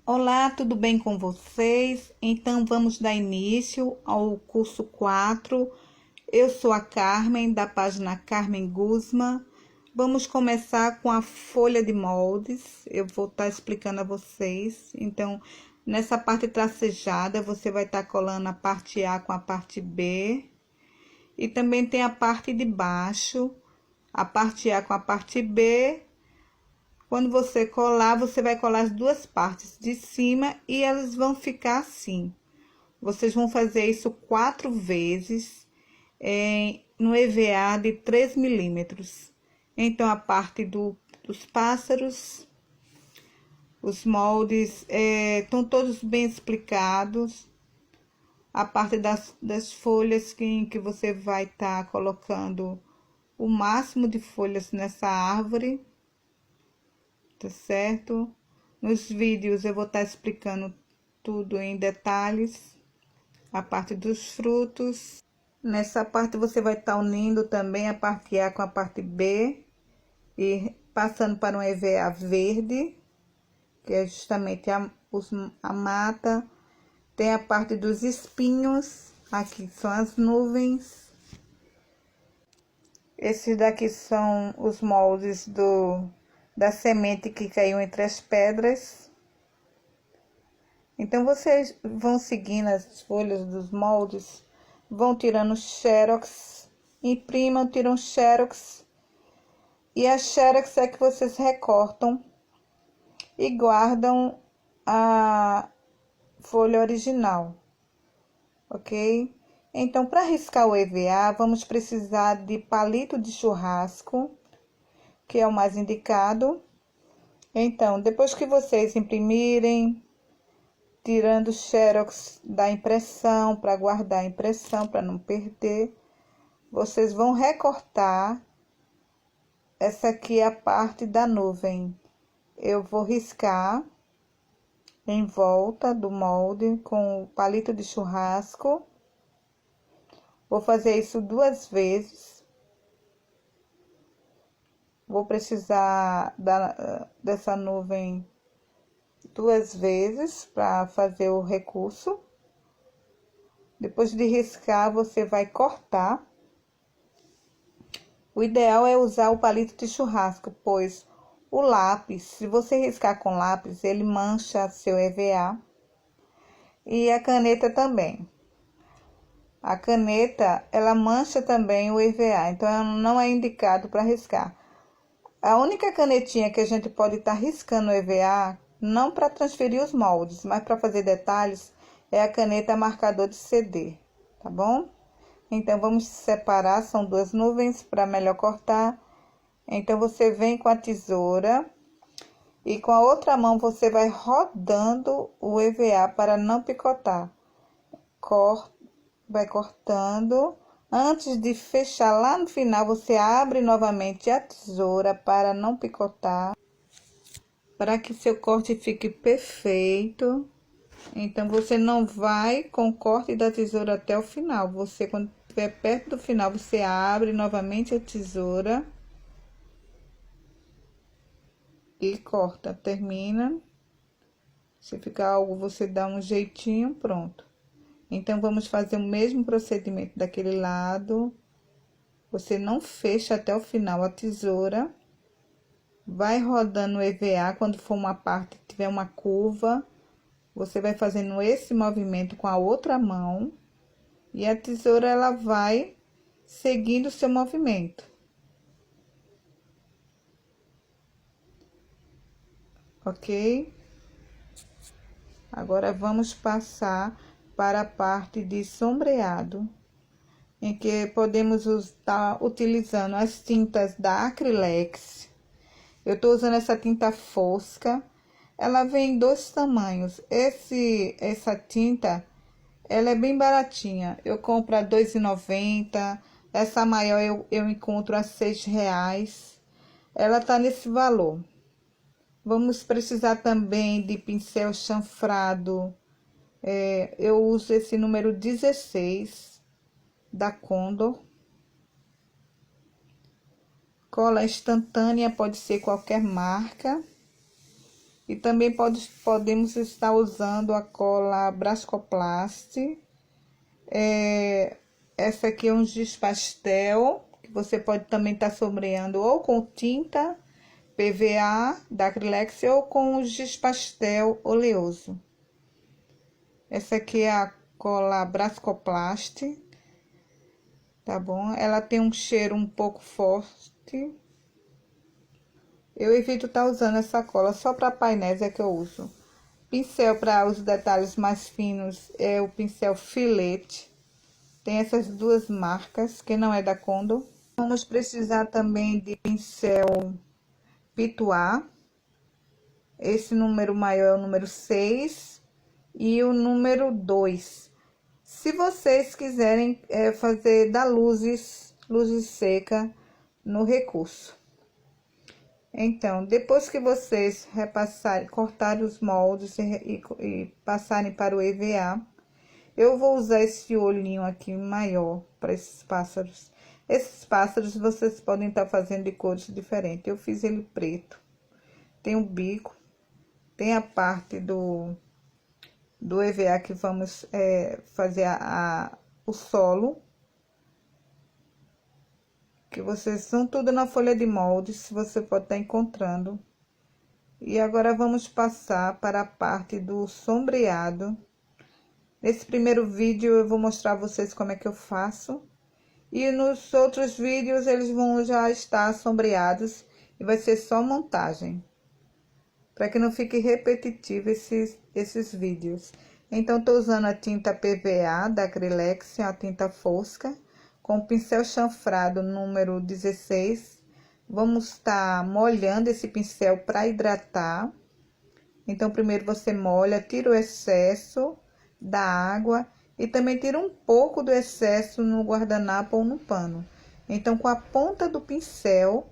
Olá, tudo bem com vocês? Então vamos dar início ao curso 4. Eu sou a Carmen, da página Carmen Guzman. Vamos começar com a folha de moldes. Eu vou estar explicando a vocês. Então, nessa parte tracejada, você vai estar colando a parte A com a parte B. E também tem a parte de baixo, a parte A com a parte B. Quando você colar, você vai colar as duas partes de cima e elas vão ficar assim. Vocês vão fazer isso 4 vezes no EVA de 3 milímetros. Então, a parte dos pássaros, os moldes estão todos bem explicados. A parte das folhas que você vai estar colocando o máximo de folhas nessa árvore. Tá certo? Nos vídeos eu vou estar explicando tudo em detalhes, a parte dos frutos. Nessa parte você vai estar unindo também a parte A com a parte B e passando para um EVA verde, que é justamente a mata. Tem a parte dos espinhos, aqui são as nuvens. Esses daqui são os moldes da semente que caiu entre as pedras. Então, vocês vão seguindo as folhas dos moldes, vão tirando xerox, imprimam, tiram xerox. E a xerox é que vocês recortam e guardam a folha original, ok? Então, para riscar o EVA, vamos precisar de palito de churrasco, que é o mais indicado. Então, depois que vocês imprimirem, tirando o xerox da impressão, para guardar a impressão, para não perder, vocês vão recortar. Essa aqui é a parte da nuvem. Eu vou riscar em volta do molde com o palito de churrasco. Vou fazer isso 2 vezes. Vou precisar dessa nuvem 2 vezes para fazer o recurso. Depois de riscar, você vai cortar. O ideal é usar o palito de churrasco, pois o lápis, se você riscar com lápis, ele mancha seu EVA. E a caneta também. A caneta, ela mancha também o EVA, então não é indicado para riscar. A única canetinha que a gente pode estar riscando o EVA, não para transferir os moldes, mas para fazer detalhes, é a caneta marcador de CD, tá bom? Então, vamos separar, são 2 nuvens para melhor cortar. Então, você vem com a tesoura e com a outra mão você vai rodando o EVA para não picotar. Vai cortando. Antes de fechar lá no final, você abre novamente a tesoura para não picotar, para que seu corte fique perfeito. Então, você não vai com o corte da tesoura até o final. Você, quando estiver perto do final, você abre novamente a tesoura e corta. Termina. Se ficar algo, você dá um jeitinho, pronto. Então, vamos fazer o mesmo procedimento daquele lado. Você não fecha até o final a tesoura. Vai rodando o EVA, quando for uma parte que tiver uma curva, você vai fazendo esse movimento com a outra mão. E a tesoura, ela vai seguindo o seu movimento. Ok? Agora, vamos passar para a parte de sombreado, em que podemos estar utilizando as tintas da Acrylex. Eu tô usando essa tinta fosca, ela vem em 2 tamanhos. Essa tinta, ela é bem baratinha, eu compro a R$ 2,90, essa maior eu encontro a R$ 6,00, ela tá nesse valor. Vamos precisar também de pincel chanfrado. Eu uso esse número 16 da Condor. Cola instantânea pode ser qualquer marca. E também podemos estar usando a cola Brascoplast. Essa aqui é um giz pastel, que você pode também estar sombreando ou com tinta PVA da Acrylex ou com o giz pastel oleoso. Essa aqui é a cola Brascoplast, tá bom? Ela tem um cheiro um pouco forte. Eu evito estar usando essa cola, só para painéis é que eu uso. Pincel para os detalhes mais finos é o pincel Filete. Tem essas duas marcas, que não é da Condor. Vamos precisar também de pincel Pituá. Esse número maior é o número 6 e o número 2. Se vocês quiserem fazer da luzes seca no recurso. Então, depois que vocês repassarem, cortarem os moldes e passarem para o EVA, eu vou usar esse olhinho aqui maior para esses pássaros. Esses pássaros vocês podem estar fazendo de cores diferentes. Eu fiz ele preto. Tem o bico, tem a parte do EVA que vamos fazer o solo. Que vocês são tudo na folha de moldes, você pode estar encontrando. E agora vamos passar para a parte do sombreado. Nesse primeiro vídeo eu vou mostrar a vocês como é que eu faço. E nos outros vídeos eles vão já estar sombreados e vai ser só montagem. Para que não fique repetitivo esses vídeos. Então, estou usando a tinta PVA da Acrylex, a tinta fosca. Com o pincel chanfrado número 16, vamos estar molhando esse pincel para hidratar. Então, primeiro você molha, tira o excesso da água e também tira um pouco do excesso no guardanapo ou no pano. Então, com a ponta do pincel,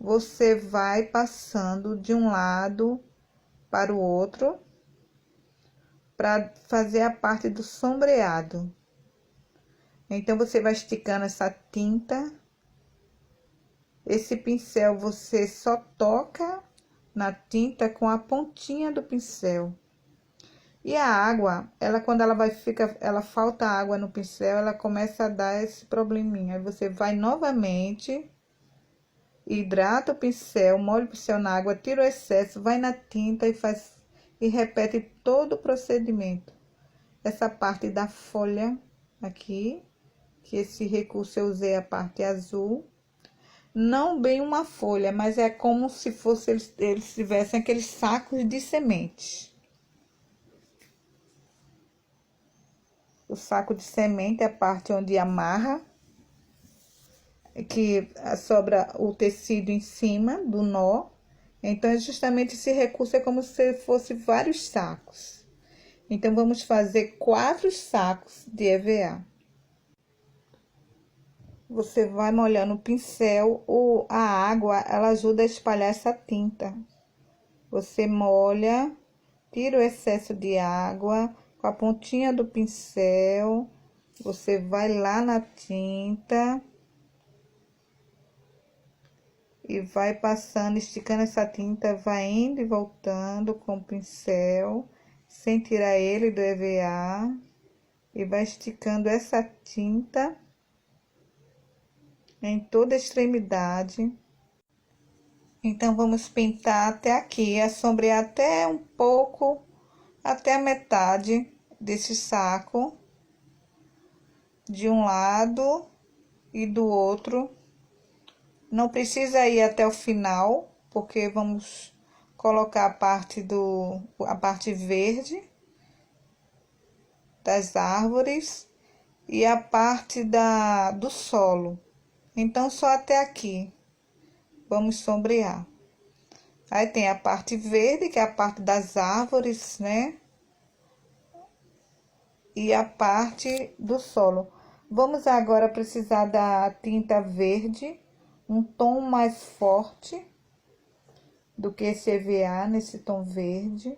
você vai passando de um lado para o outro para fazer a parte do sombreado. Então, você vai esticando essa tinta. Esse pincel você só toca na tinta com a pontinha do pincel. E a água, quando ela falta água no pincel, ela começa a dar esse probleminha. Aí você vai novamente, hidrata o pincel, molha o pincel na água, tira o excesso, vai na tinta e repete todo o procedimento. Essa parte da folha aqui, que esse recurso eu usei a parte azul, não bem uma folha, mas é como se fosse eles tivessem aqueles sacos de sementes. O saco de semente é a parte onde amarra, que sobra o tecido em cima do nó. Então, justamente esse recurso é como se fosse vários sacos. Então, vamos fazer 4 sacos de EVA. Você vai molhando o pincel, a água, ela ajuda a espalhar essa tinta. Você molha, tira o excesso de água, com a pontinha do pincel, você vai lá na tinta e vai passando, esticando essa tinta, vai indo e voltando com o pincel, sem tirar ele do EVA, e vai esticando essa tinta em toda a extremidade. Então, vamos pintar até aqui, assombrear até um pouco, até a metade desse saco, de um lado e do outro. Não precisa ir até o final, porque vamos colocar a parte verde das árvores e a parte do solo. Então, só até aqui vamos sombrear. Aí tem a parte verde, que é a parte das árvores, né? E a parte do solo. Vamos agora precisar da tinta verde, um tom mais forte do que esse EVA, nesse tom verde.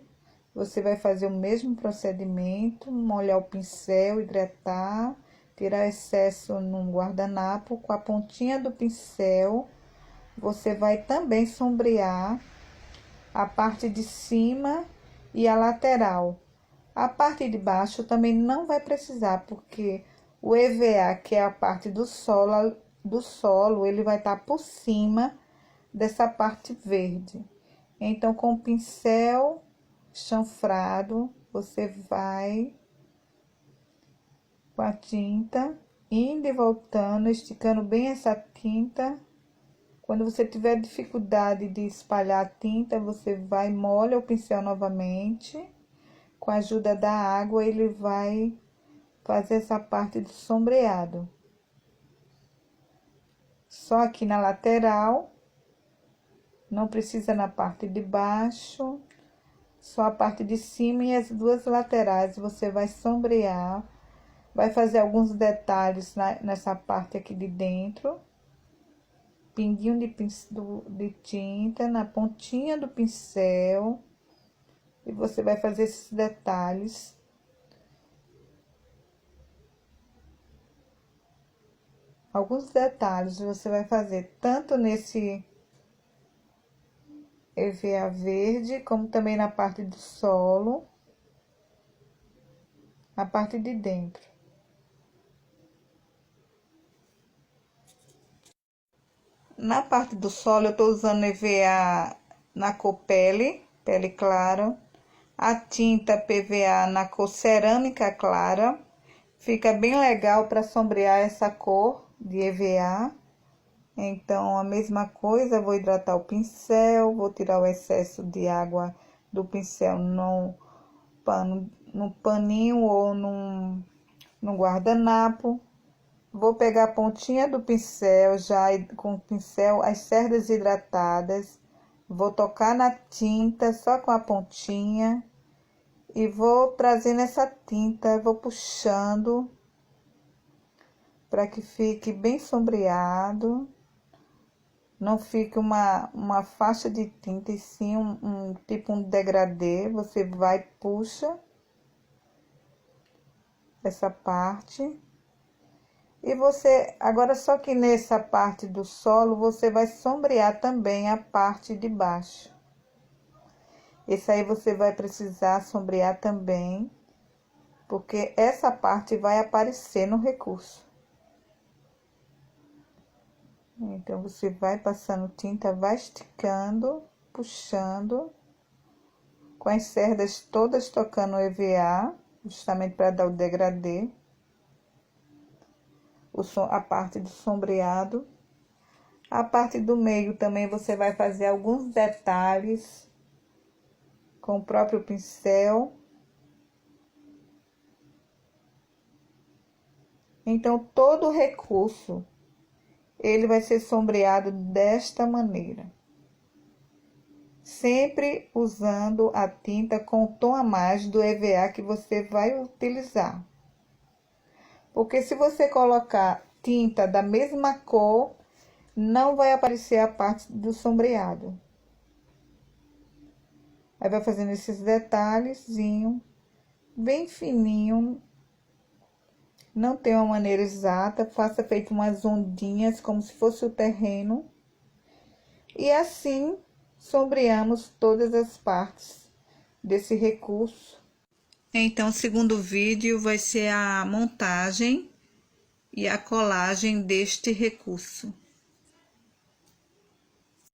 Você vai fazer o mesmo procedimento, molhar o pincel, hidratar, tirar excesso no guardanapo, com a pontinha do pincel, você vai também sombrear a parte de cima e a lateral. A parte de baixo também não vai precisar, porque o EVA, que é a parte do solo, ele vai estar por cima dessa parte verde. Então, com o pincel chanfrado, você vai com a tinta, indo e voltando, esticando bem essa tinta. Quando você tiver dificuldade de espalhar a tinta, você vai, molha o pincel novamente. Com a ajuda da água, ele vai fazer essa parte do sombreado. Só aqui na lateral, não precisa na parte de baixo, só a parte de cima e as duas laterais você vai sombrear. Vai fazer alguns detalhes nessa parte aqui de dentro. Pinguinho de tinta na pontinha do pincel. E você vai fazer esses detalhes. Alguns detalhes você vai fazer tanto nesse EVA verde, como também na parte do solo, a parte de dentro. Na parte do solo, eu tô usando EVA na cor pele clara, a tinta PVA na cor cerâmica clara. Fica bem legal para sombrear essa cor de EVA. Então, a mesma coisa, vou hidratar o pincel, vou tirar o excesso de água do pincel no paninho ou no guardanapo. Vou pegar a pontinha do pincel, já com o pincel, as cerdas hidratadas. Vou tocar na tinta só com a pontinha. E vou trazendo essa tinta, vou puxando para que fique bem sombreado. Não fique uma faixa de tinta, e sim tipo um degradê. Você vai, puxa essa parte. E você, agora só que nessa parte do solo, você vai sombrear também a parte de baixo. Esse aí você vai precisar sombrear também, porque essa parte vai aparecer no recurso. Então, você vai passando tinta, vai esticando, puxando, com as cerdas todas tocando o EVA, justamente para dar o degradê. A parte do sombreado. A parte do meio também você vai fazer alguns detalhes com o próprio pincel. Então, todo o recurso, ele vai ser sombreado desta maneira. Sempre usando a tinta com o tom a mais do EVA que você vai utilizar. Porque se você colocar tinta da mesma cor, não vai aparecer a parte do sombreado. Aí vai fazendo esses detalhezinhos, bem fininho. Não tem uma maneira exata, faça feito umas ondinhas, como se fosse o terreno. E assim, sombreamos todas as partes desse recurso. Então, o segundo vídeo vai ser a montagem e a colagem deste recurso.